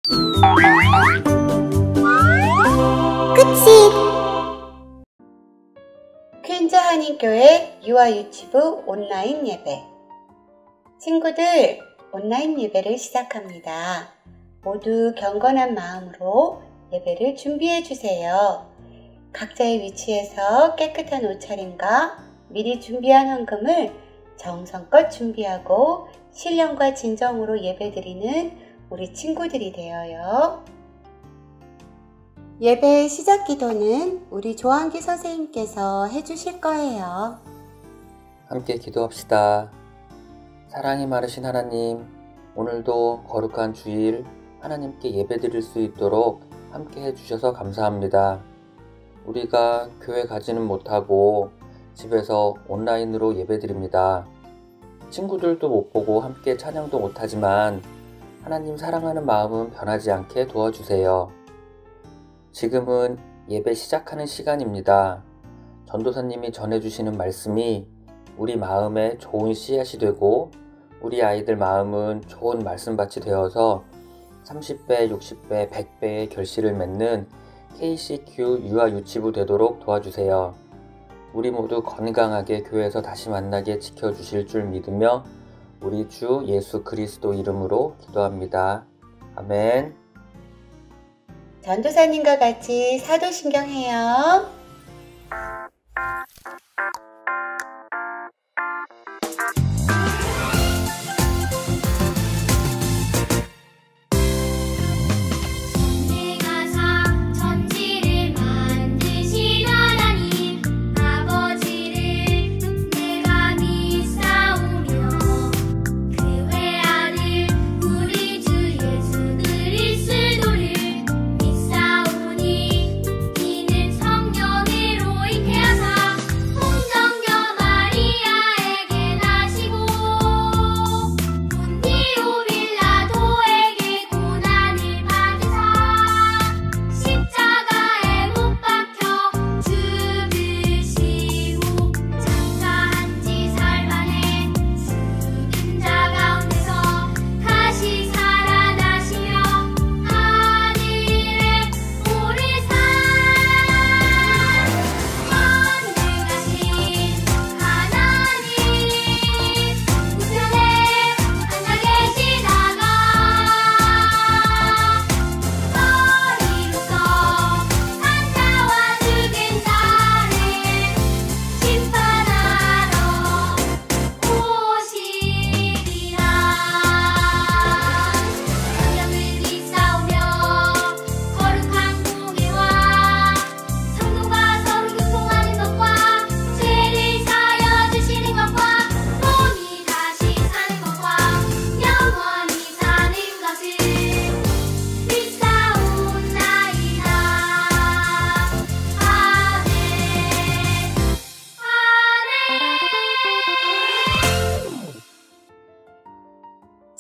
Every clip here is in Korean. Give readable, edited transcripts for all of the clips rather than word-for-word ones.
끝이! 퀸즈 한인교회 유아유치부 온라인 예배. 친구들, 온라인 예배를 시작합니다. 모두 경건한 마음으로 예배를 준비해 주세요. 각자의 위치에서 깨끗한 옷차림과 미리 준비한 헌금을 정성껏 준비하고 신령과 진정으로 예배드리는 우리 친구들이 되어요. 예배 시작 기도는 우리 조한기 선생님께서 해주실 거예요. 함께 기도합시다. 사랑이 많으신 하나님, 오늘도 거룩한 주일 하나님께 예배드릴 수 있도록 함께 해주셔서 감사합니다. 우리가 교회 가지는 못하고 집에서 온라인으로 예배드립니다. 친구들도 못 보고 함께 찬양도 못하지만 하나님 사랑하는 마음은 변하지 않게 도와주세요. 지금은 예배 시작하는 시간입니다. 전도사님이 전해주시는 말씀이 우리 마음에 좋은 씨앗이 되고 우리 아이들 마음은 좋은 말씀밭이 되어서 30배, 60배, 100배의 결실을 맺는 KCQ 유아유치부 되도록 도와주세요. 우리 모두 건강하게 교회에서 다시 만나게 지켜주실 줄 믿으며 우리 주 예수 그리스도 이름으로 기도합니다. 아멘. 전도사님과 같이 사도신경 해요.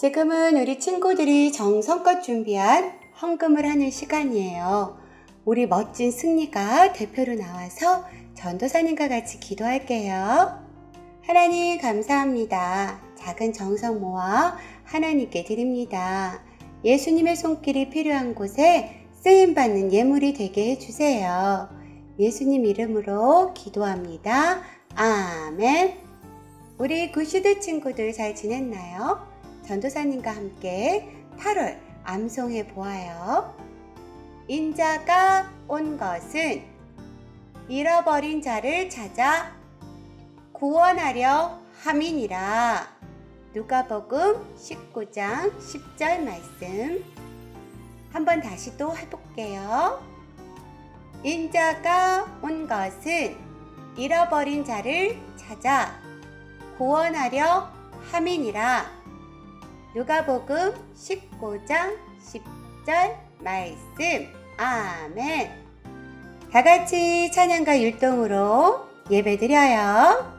지금은 우리 친구들이 정성껏 준비한 헌금을 하는 시간이에요. 우리 멋진 승리가 대표로 나와서 전도사님과 같이 기도할게요. 하나님 감사합니다. 작은 정성 모아 하나님께 드립니다. 예수님의 손길이 필요한 곳에 쓰임받는 예물이 되게 해주세요. 예수님 이름으로 기도합니다. 아멘. 우리 굿슈드 친구들 잘 지냈나요? 전도사님과 함께 8월 암송해 보아요. 인자가 온 것은 잃어버린 자를 찾아 구원하려 함이니라. 누가복음 19장 10절 말씀 한번 다시 또 해볼게요. 인자가 온 것은 잃어버린 자를 찾아 구원하려 함이니라. 누가복음 19장 10절 말씀. 아멘. 다 같이 찬양과 율동으로 예배드려요.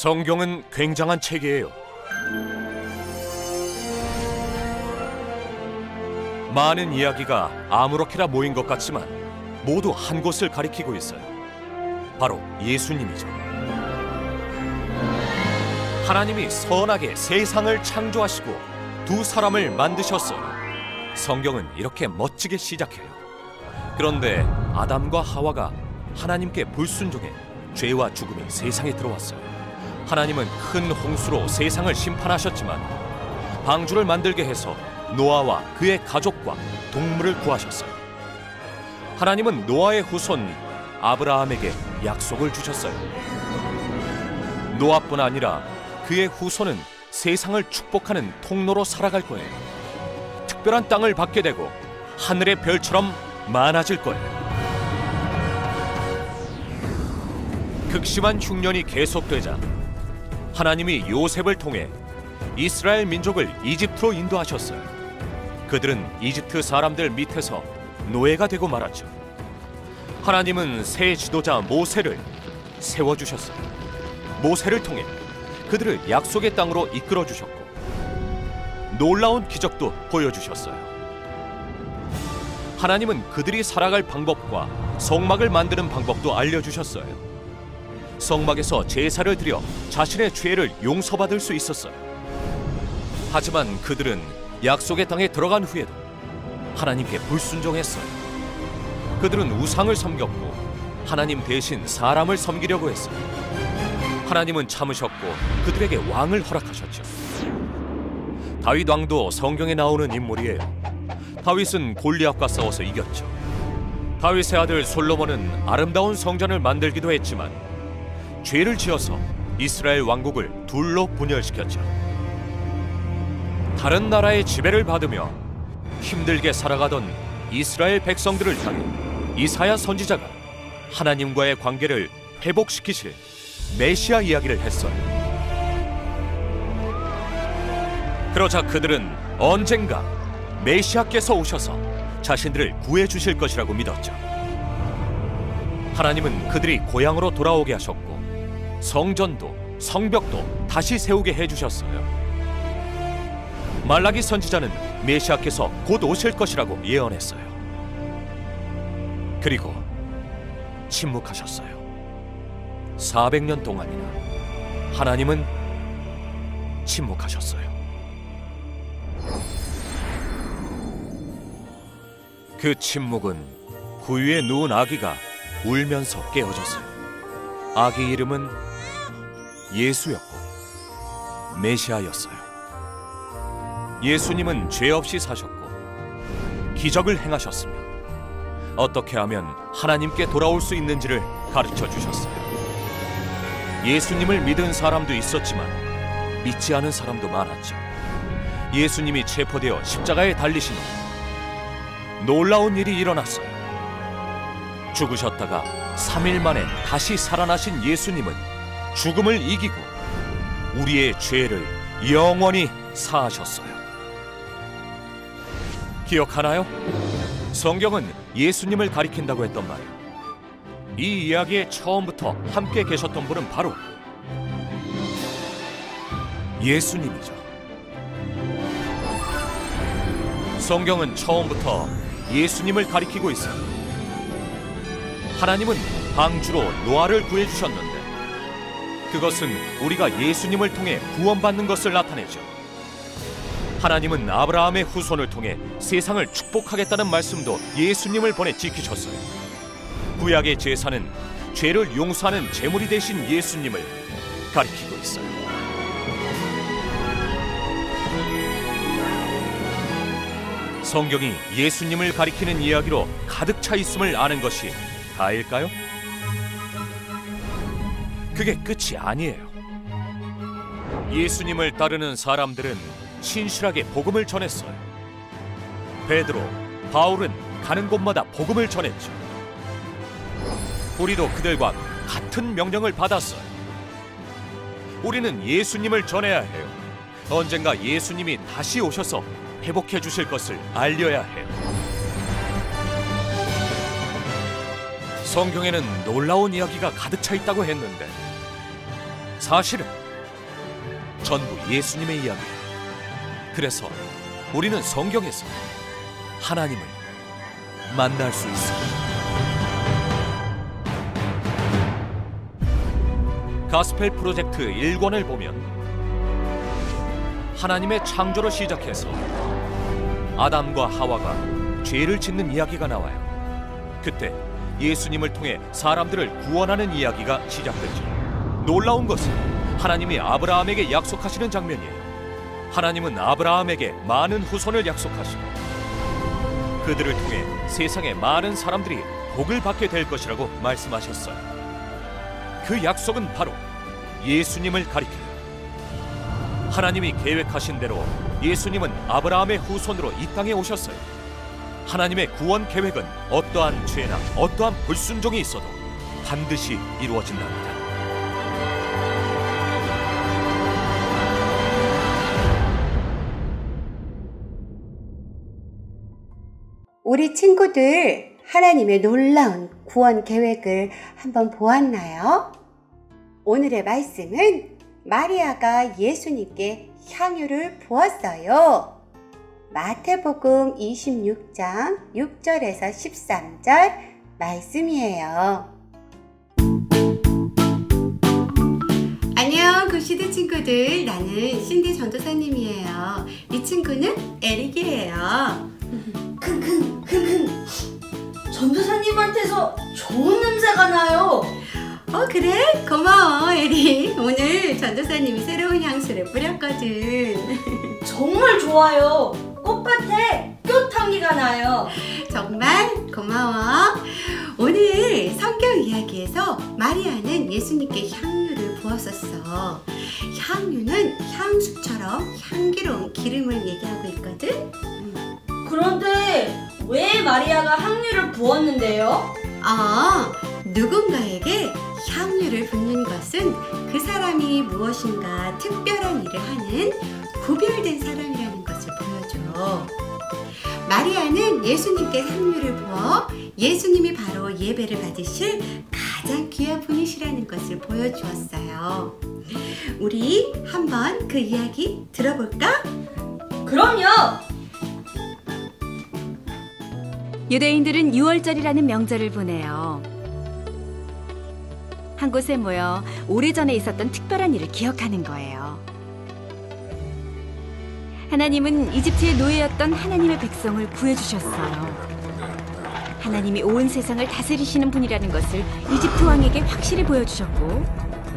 성경은 굉장한 책이에요. 많은 이야기가 아무렇게나 모인 것 같지만 모두 한 곳을 가리키고 있어요. 바로 예수님이죠. 하나님이 선하게 세상을 창조하시고 두 사람을 만드셨어요. 성경은 이렇게 멋지게 시작해요. 그런데 아담과 하와가 하나님께 불순종해 죄와 죽음이 세상에 들어왔어요. 하나님은 큰 홍수로 세상을 심판하셨지만 방주를 만들게 해서 노아와 그의 가족과 동물을 구하셨어요. 하나님은 노아의 후손 아브라함에게 약속을 주셨어요. 노아뿐 아니라 그의 후손은 세상을 축복하는 통로로 살아갈 거예요. 특별한 땅을 받게 되고 하늘의 별처럼 많아질 거예요. 극심한 흉년이 계속되자 하나님이 요셉을 통해 이스라엘 민족을 이집트로 인도하셨어요. 그들은 이집트 사람들 밑에서 노예가 되고 말았죠. 하나님은 새 지도자 모세를 세워주셨어요. 모세를 통해 그들을 약속의 땅으로 이끌어주셨고 놀라운 기적도 보여주셨어요. 하나님은 그들이 살아갈 방법과 성막을 만드는 방법도 알려주셨어요. 성막에서 제사를 드려 자신의 죄를 용서받을 수 있었어요. 하지만 그들은 약속의 땅에 들어간 후에도 하나님께 불순종했어요. 그들은 우상을 섬겼고 하나님 대신 사람을 섬기려고 했어요. 하나님은 참으셨고 그들에게 왕을 허락하셨죠. 다윗 왕도 성경에 나오는 인물이에요. 다윗은 골리앗과 싸워서 이겼죠. 다윗의 아들 솔로몬은 아름다운 성전을 만들기도 했지만 죄를 지어서 이스라엘 왕국을 둘로 분열시켰죠. 다른 나라의 지배를 받으며 힘들게 살아가던 이스라엘 백성들을 향해 이사야 선지자가 하나님과의 관계를 회복시키실 메시아 이야기를 했어요. 그러자 그들은 언젠가 메시아께서 오셔서 자신들을 구해주실 것이라고 믿었죠. 하나님은 그들이 고향으로 돌아오게 하셨고 성전도 성벽도 다시 세우게 해주셨어요. 말라기 선지자는 메시아께서 곧 오실 것이라고 예언했어요. 그리고 침묵하셨어요. 400년 동안이나 하나님은 침묵하셨어요. 그 침묵은 구유에 누운 아기가 울면서 깨어졌어요. 아기 이름은 예수였고 메시아였어요. 예수님은 죄 없이 사셨고 기적을 행하셨으며 어떻게 하면 하나님께 돌아올 수 있는지를 가르쳐 주셨어요. 예수님을 믿은 사람도 있었지만 믿지 않은 사람도 많았죠. 예수님이 체포되어 십자가에 달리신 후 놀라운 일이 일어났어요. 죽으셨다가 3일 만에 다시 살아나신 예수님은 죽음을 이기고 우리의 죄를 영원히 사하셨어요. 기억하나요? 성경은 예수님을 가리킨다고 했던 말이에요. 이 이야기의 처음부터 함께 계셨던 분은 바로 예수님이죠. 성경은 처음부터 예수님을 가리키고 있어요. 하나님은 방주로 노아를 구해주셨는데 그것은 우리가 예수님을 통해 구원받는 것을 나타내죠. 하나님은 아브라함의 후손을 통해 세상을 축복하겠다는 말씀도 예수님을 보내 지키셨어요. 구약의 제사는 죄를 용서하는 제물이 되신 예수님을 가리키고 있어요. 성경이 예수님을 가리키는 이야기로 가득 차 있음을 아는 것이 다일까요? 그게 끝이 아니에요. 예수님을 따르는 사람들은 신실하게 복음을 전했어요. 베드로, 바울은 가는 곳마다 복음을 전했죠. 우리도 그들과 같은 명령을 받았어요. 우리는 예수님을 전해야 해요. 언젠가 예수님이 다시 오셔서 회복해 주실 것을 알려야 해요. 성경에는 놀라운 이야기가 가득 차 있다고 했는데 사실은 전부 예수님의 이야기예요. 그래서 우리는 성경에서 하나님을 만날 수 있습니다. 가스펠 프로젝트 1권을 보면 하나님의 창조로 시작해서 아담과 하와가 죄를 짓는 이야기가 나와요. 그때 예수님을 통해 사람들을 구원하는 이야기가 시작되죠. 놀라운 것은 하나님이 아브라함에게 약속하시는 장면이에요. 하나님은 아브라함에게 많은 후손을 약속하시고 그들을 통해 세상의 많은 사람들이 복을 받게 될 것이라고 말씀하셨어요. 그 약속은 바로 예수님을 가리켜요. 하나님이 계획하신 대로 예수님은 아브라함의 후손으로 이 땅에 오셨어요. 하나님의 구원 계획은 어떠한 죄나 어떠한 불순종이 있어도 반드시 이루어진답니다. 우리 친구들, 하나님의 놀라운 구원 계획을 한번 보았나요? 오늘의 말씀은 마리아가 예수님께 향유를 부었어요. 마태복음 26장 6절에서 13절 말씀이에요. 안녕, 급시대 친구들. 나는 신디 전도사님이에요. 이 친구는 에릭이에요. 전도사님한테서 좋은 냄새가 나요. 그래? 고마워, 에릭. 오늘 전도사님이 새로운 향수를 뿌렸거든. 정말 좋아요. 꽃밭에 꽃향기가 나요. 정말 고마워. 오늘 성경 이야기에서 마리아는 예수님께 향유를 부었었어. 향유는 향수처럼 향기로운 기름을 얘기하고 있거든. 그런데 왜 마리아가 향유를 부었는데요? 누군가에게 향유를 붓는 것은 그 사람이 무엇인가 특별한 일을 하는 구별된 사람이라는 것을 보여줘. 마리아는 예수님께 향유를 부어 예수님이 바로 예배를 받으실 가장 귀한 분이시라는 것을 보여주었어요. 우리 한번 그 이야기 들어볼까? 그럼요. 유대인들은 6월절이라는 명절을 보내요. 한 곳에 모여 오래전에 있었던 특별한 일을 기억하는 거예요. 하나님은 이집트의 노예였던 하나님의 백성을 구해주셨어요. 하나님이 온 세상을 다스리시는 분이라는 것을 이집트 왕에게 확실히 보여주셨고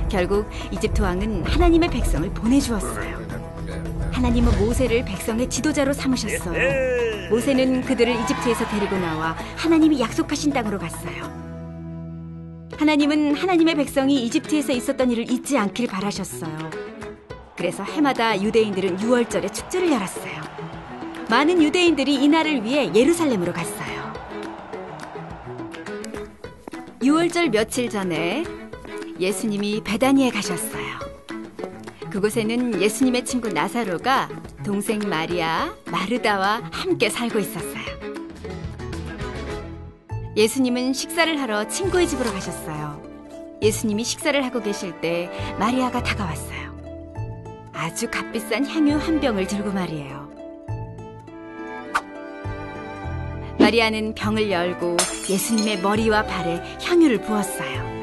결국 이집트 왕은 하나님의 백성을 보내주었어요. 하나님은 모세를 백성의 지도자로 삼으셨어요. 모세는 그들을 이집트에서 데리고 나와 하나님이 약속하신 땅으로 갔어요. 하나님은 하나님의 백성이 이집트에서 있었던 일을 잊지 않길 바라셨어요. 그래서 해마다 유대인들은 6월절에 축제를 열었어요. 많은 유대인들이 이날을 위해 예루살렘으로 갔어요. 6월절 며칠 전에 예수님이 베다니에 가셨어요. 그곳에는 예수님의 친구 나사로가 동생 마리아, 마르다와 함께 살고 있었어요. 예수님은 식사를 하러 친구의 집으로 가셨어요. 예수님이 식사를 하고 계실 때 마리아가 다가왔어요. 아주 값비싼 향유 한 병을 들고 말이에요. 마리아는 병을 열고 예수님의 머리와 발에 향유를 부었어요.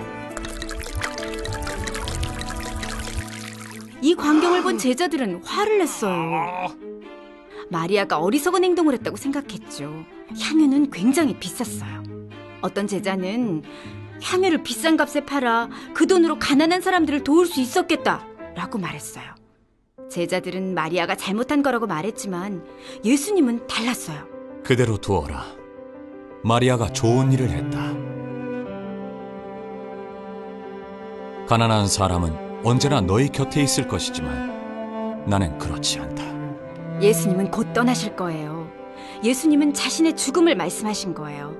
이 광경을 본 제자들은 화를 냈어요. 마리아가 어리석은 행동을 했다고 생각했죠. 향유는 굉장히 비쌌어요. 어떤 제자는 향유를 비싼 값에 팔아 그 돈으로 가난한 사람들을 도울 수 있었겠다 라고 말했어요. 제자들은 마리아가 잘못한 거라고 말했지만 예수님은 달랐어요. 그대로 두어라. 마리아가 좋은 일을 했다. 가난한 사람은 언제나 너희 곁에 있을 것이지만 나는 그렇지 않다. 예수님은 곧 떠나실 거예요. 예수님은 자신의 죽음을 말씀하신 거예요.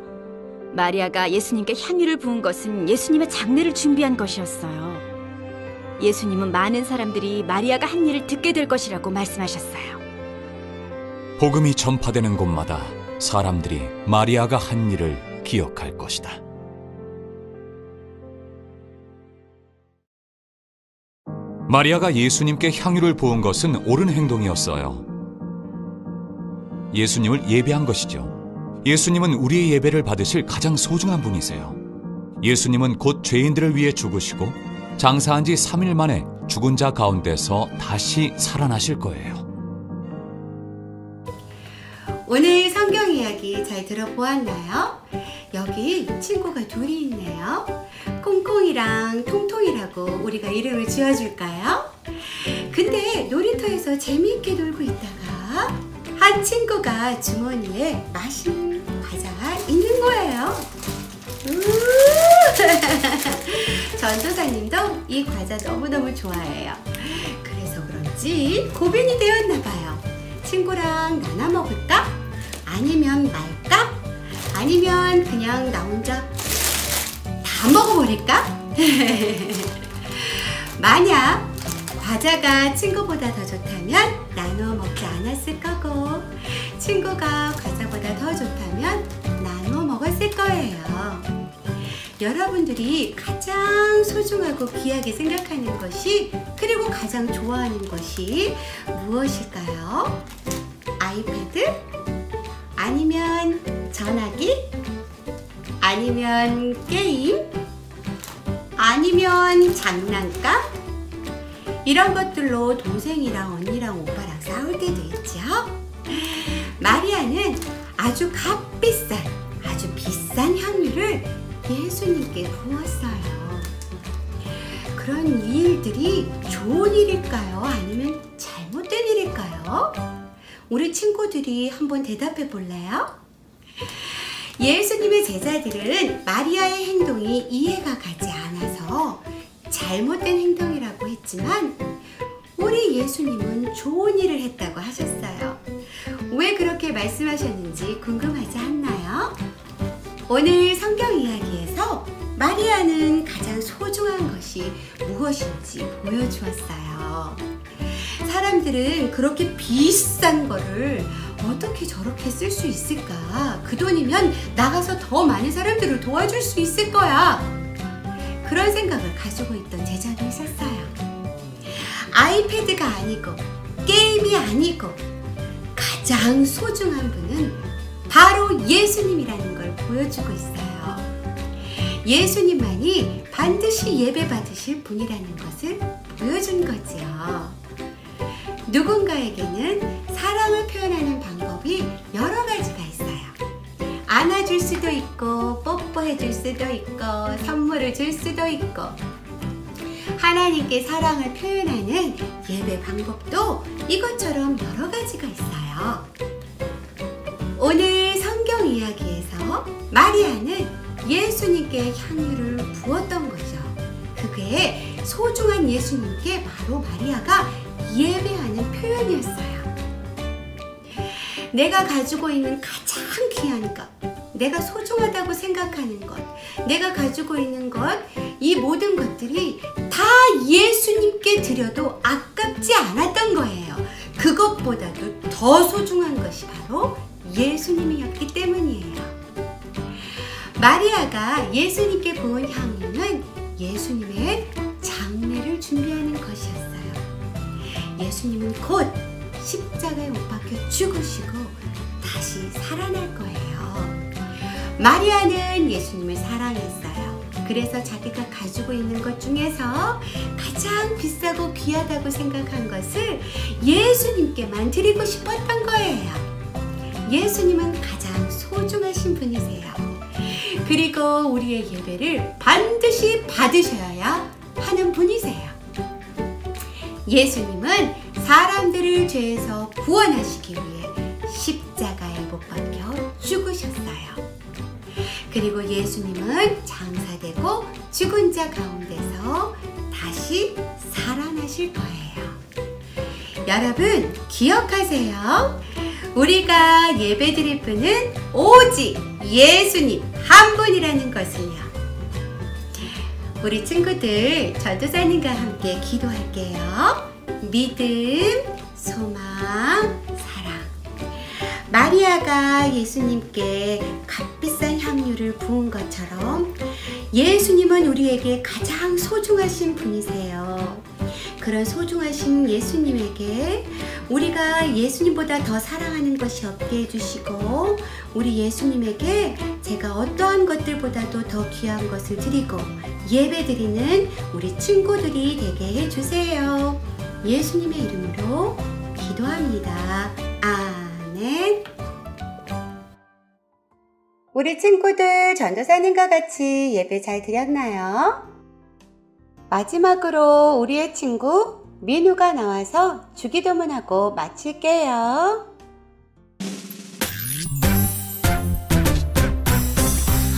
마리아가 예수님께 향유를 부은 것은 예수님의 장례를 준비한 것이었어요. 예수님은 많은 사람들이 마리아가 한 일을 듣게 될 것이라고 말씀하셨어요. 복음이 전파되는 곳마다 사람들이 마리아가 한 일을 기억할 것이다. 마리아가 예수님께 향유를 부은 것은 옳은 행동이었어요. 예수님을 예배한 것이죠. 예수님은 우리의 예배를 받으실 가장 소중한 분이세요. 예수님은 곧 죄인들을 위해 죽으시고 장사한 지 3일 만에 죽은 자 가운데서 다시 살아나실 거예요. 오늘 성경 이야기 잘 들어보았나요? 여기 친구가 둘이 있네요. 콩콩이랑 통통이라고 우리가 이름을 지어줄까요? 근데 놀이터에서 재미있게 놀고 있다가 한 친구가 주머니에 맛있는 과자가 있는 거예요. 전도사님도 이 과자 너무너무 좋아해요. 그래서 그런지 고민이 되었나봐요. 친구랑 나눠 먹을까? 아니면 말까? 아니면 그냥 나 혼자 다 먹어버릴까? 만약 과자가 친구보다 더 좋다면 나눠 먹지 않았을 거고, 친구가 과자보다 더 좋다면 나눠 먹었을 거예요. 여러분들이 가장 소중하고 귀하게 생각하는 것이, 그리고 가장 좋아하는 것이 무엇일까요? 아이패드? 아니면 전화기? 아니면 게임? 아니면 장난감? 이런 것들로 동생이랑 언니랑 오빠랑 싸울 때도 있죠. 마리아는 아주 값비싼, 아주 비싼 향유를 예수님께 부었어요. 그런 이 일들이 좋은 일일까요? 아니면 잘못된 일일까요? 우리 친구들이 한번 대답해 볼래요? 예수님의 제자들은 마리아의 행동이 이해가 가지 않아서 잘못된 행동이라고 했지만, 우리 예수님은 좋은 일을 했다고 하셨어요. 왜 그렇게 말씀하셨는지 궁금하지 않나요? 오늘 성경 이야기에서 마리아는 가장 소중한 것이 무엇인지 보여주었어요. 사람들은 그렇게 비싼 거를 어떻게 저렇게 쓸 수 있을까? 그 돈이면 나가서 더 많은 사람들을 도와줄 수 있을 거야. 그런 생각을 가지고 있던 제자도 있었어요. 아이패드가 아니고 게임이 아니고 가장 소중한 분은 바로 예수님이라는 걸 보여주고 있어요. 예수님만이 반드시 예배 받으실 분이라는 것을 보여준 거지요. 누군가에게는 사랑을 표현하는 방법이 여러 가지가 있어요. 안아줄 수도 있고, 뽀뽀해줄 수도 있고, 선물을 줄 수도 있고, 하나님께 사랑을 표현하는 예배 방법도 이것처럼 여러 가지가 있어요. 오늘 성경 이야기에서 마리아는 예수님께 향유를 부었던 거죠. 그게 소중한 예수님께 바로 마리아가 예배하는 표현이었어요. 내가 가지고 있는 가장 귀한 것, 내가 소중하다고 생각하는 것, 내가 가지고 있는 것, 이 모든 것들이 다 예수님께 드려도 아깝지 않았던 거예요. 그것보다도 더 소중한 것이 바로 예수님이었기 때문이에요. 마리아가 예수님께 부은 향유는 예수님의 장례를 준비하는 것이었어요. 예수님은 곧 십자가에 못 박혀 죽으시고 다시 살아날 거예요. 마리아는 예수님을 사랑했어요. 그래서 자기가 가지고 있는 것 중에서 가장 비싸고 귀하다고 생각한 것을 예수님께만 드리고 싶었던 거예요. 예수님은 가장 소중하신 분이세요. 그리고 우리의 예배를 반드시 받으셔야 하는 분이세요. 예수님은 사람들을 죄에서 구원하시기 위해 십자가에 못 박혀 죽으셨어요. 그리고 예수님은 장사되고 죽은 자 가운데서 다시 살아나실 거예요. 여러분 기억하세요. 우리가 예배드릴 분은 오직 예수님 한 분이라는 것을요. 우리 친구들 전도사님과 함께 기도할게요. 믿음, 소망, 사랑. 마리아가 예수님께 값비싼 향유를 부은 것처럼 예수님은 우리에게 가장 소중하신 분이세요. 그런 소중하신 예수님에게 우리가 예수님보다 더 사랑하는 것이 없게 해주시고, 우리 예수님에게 제가 어떠한 것들보다도 더 귀한 것을 드리고 예배 드리는 우리 친구들이 되게 해주세요. 예수님의 이름으로 기도합니다. 아멘. 우리 친구들 전도사님과 같이 예배 잘 드렸나요? 마지막으로 우리의 친구 민우가 나와서 주기도문하고 마칠게요.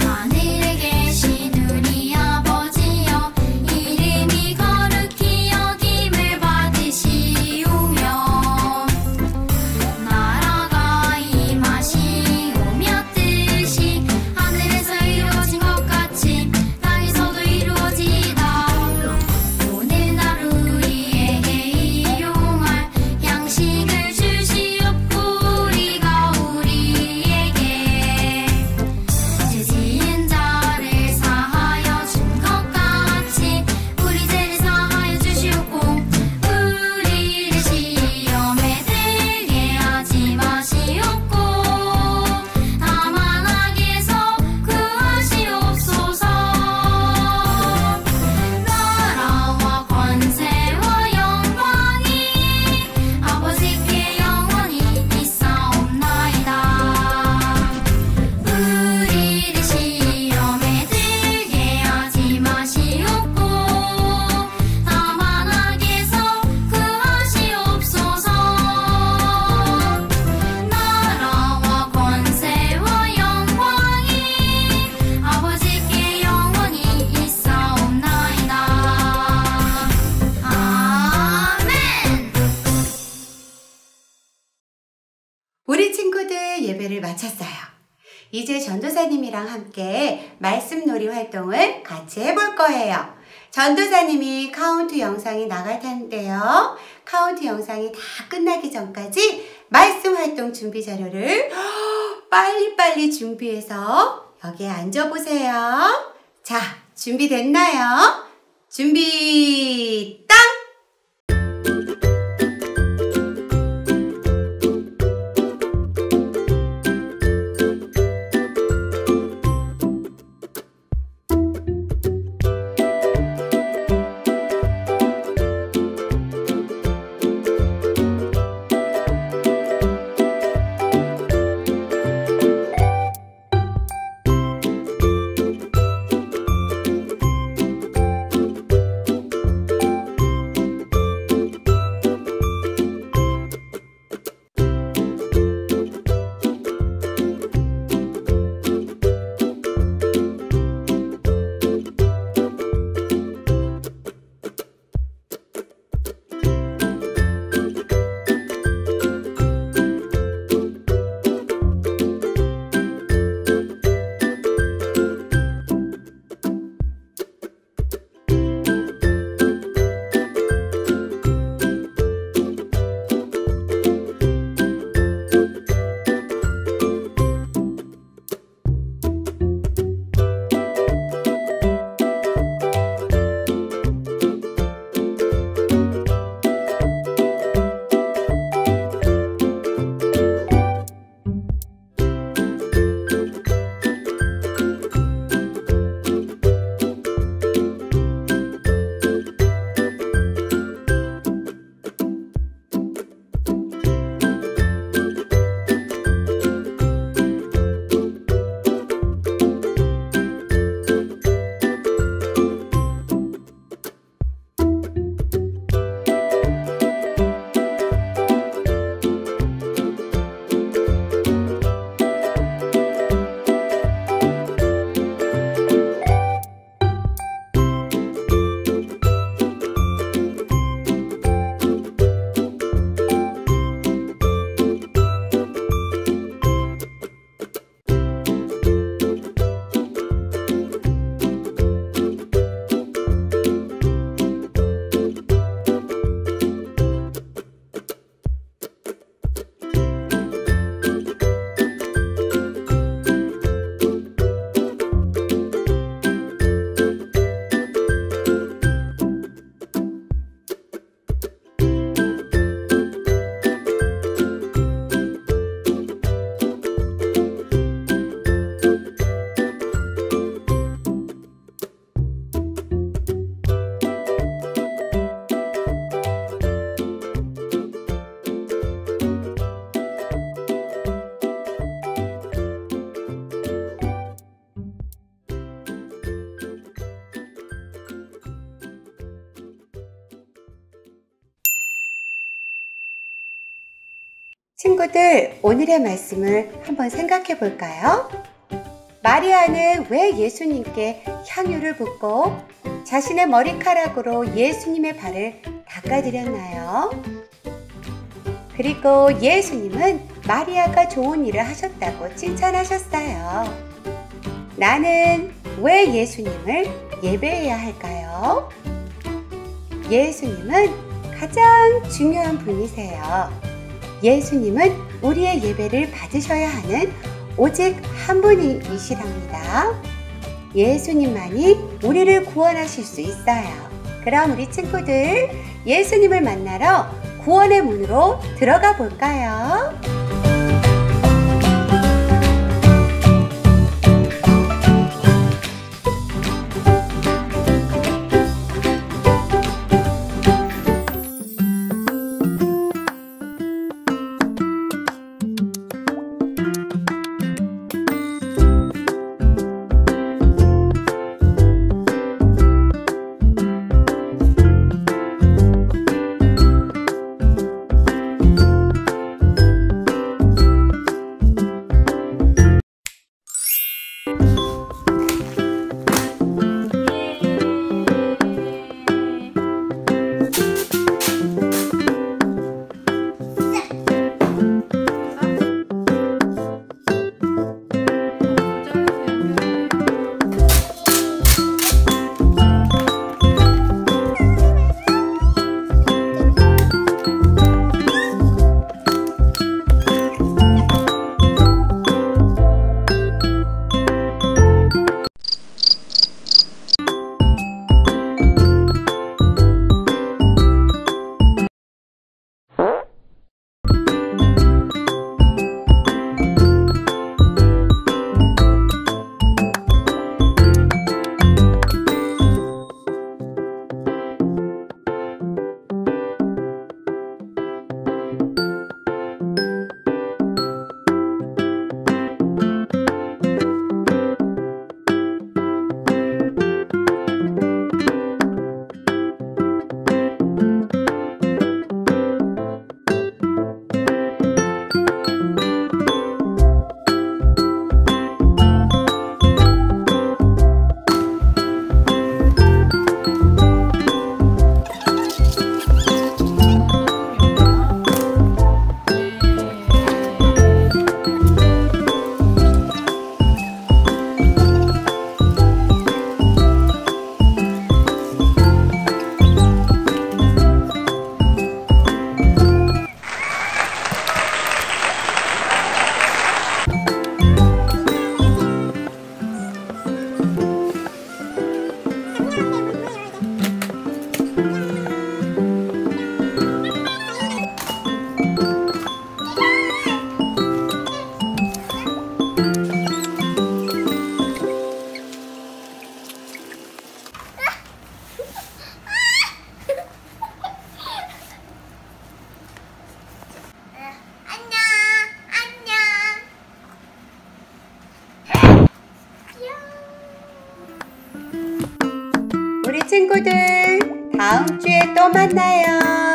하늘에 계신 우리 아버지여, 이름이 거룩히 여김을 받으시오며, 나라가 임하시오며, 뜻이 하늘에서 이루어진 것 같이 땅에서도 이루어지이다. 오늘날 우리에게 일용할 양식을 주시옵고, 우리가 우리에게 죄 지은 자를 사하여 준 것 같이 우리 죄를 사하여 주시옵고, 우리를 시험에 들게 하지 마시옵고, 다만 악에서 구하시옵소서. 나라와 권세와 영광이 아버지께 영원히 있사옵나이다. 우리를 시험에 들게 하지 마시옵고, 다만 악에서 구하시옵소서. 나라와 권세와 영광이 아버지께 영원히 있사옵나이다. 아멘. 우리 친구들 예배를 마쳤어요. 이제 전도사님이랑 함께 말씀놀이 활동을 같이 해볼 거예요. 전도사님이 카운트 영상이 나갈 텐데요. 카운트 영상이 다 끝나기 전까지 말씀 활동 준비 자료를 빨리빨리 준비해서 여기에 앉아보세요. 자, 준비됐나요? 준비 땅! 친구들, 오늘의 말씀을 한번 생각해 볼까요? 마리아는 왜 예수님께 향유를 붓고 자신의 머리카락으로 예수님의 발을 닦아드렸나요? 그리고 예수님은 마리아가 좋은 일을 하셨다고 칭찬하셨어요. 나는 왜 예수님을 예배해야 할까요? 예수님은 가장 중요한 분이세요. 예수님은 우리의 예배를 받으셔야 하는 오직 한 분이시랍니다. 예수님만이 우리를 구원하실 수 있어요. 그럼 우리 친구들, 예수님을 만나러 구원의 문으로 들어가 볼까요? 친구들, 다음 주에 또 만나요.